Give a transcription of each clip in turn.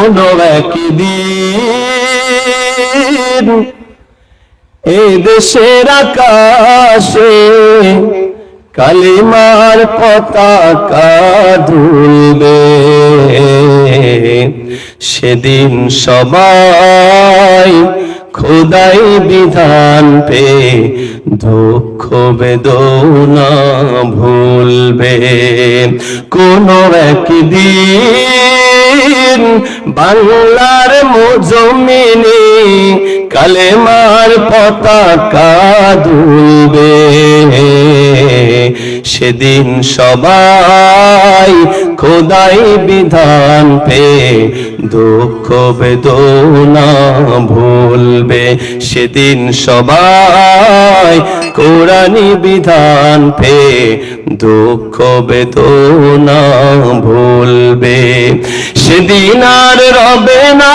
কোনো একদিন এই দেশের আকাশে কালিমার পতাকা দুলবে। সেদিন সবাই খোদাই বিধান পে দুঃখ বেদনা ভুলবে। কোনো একদিন বাংলার জমিনে কালেমার পতাকা দুলবে। সেদিন সবাই খোদাই বিধান পে দুঃখ বেদনা ভুলবে। সেদিন সবাই কোরআনি বিধান পে দুঃখ বেদনা ভুলবে। সেদিন আর রবে না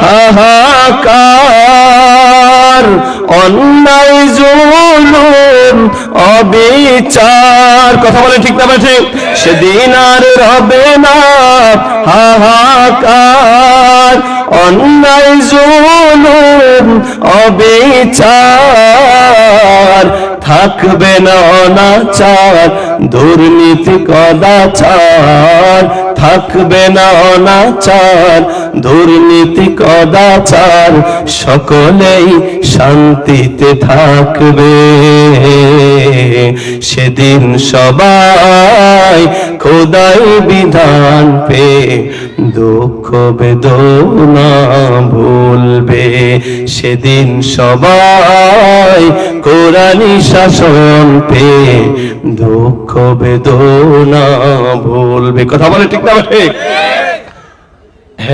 হাহাকার, অন্যায় জুলুম অবিচার। কথা বলে ঠিক না ঠিক? সেদিন আর রবে না হাহাকার, অন্যায় জুলুম অবিচার। থাকবে না অনাচার দুর্নীতি কদাচার, থাকবে না অনাচার দুর্নীতি কদাচার। সকলেই শান্তিতে থাকবে। সেদিন সবাই খোদাই বিধান পে দুঃখ বেদনা ভুলবে। সেদিন সবাই কোরআনি শাসন পে দুঃখ বেদনা ভুলবে। কথা বলে ঠিক না ঠিক?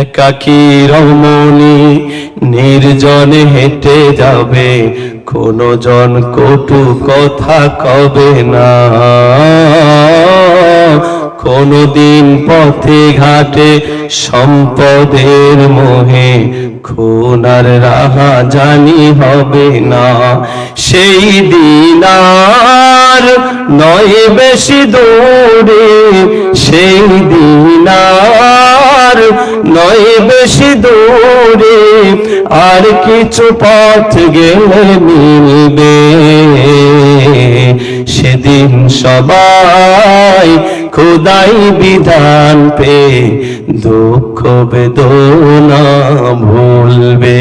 একাকী রমণী নির্জনে হেঁটে যাবে, কোনো জন কটু কথা কবে না। কোনদিন পথে ঘাটে সম্পদের মোহে খুন আর রাহা জানি হবে না। সেই দিন আর নয় বেশি দূরে, সেই দিন আর নয় বেশি দূরে, আর কিছু পথ গেলে মিলবে। সেদিন সবাই খোদাই বিধান পে দুঃখ বেদনা ভুলবে।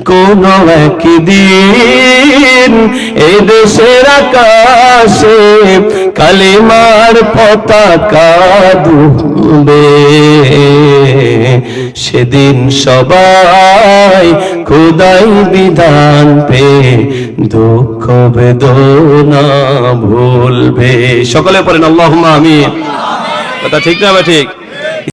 কোন একদিন এই দেশের আকাশে কালিমার পতাকা দুলবে। সেদিন সবাই খোদাই বিধান পে দুঃখ বেদনা ভুলবে। সকলে পড়েন আল্লাহুম্মা আমিন। কথা ঠিক না ঠিক?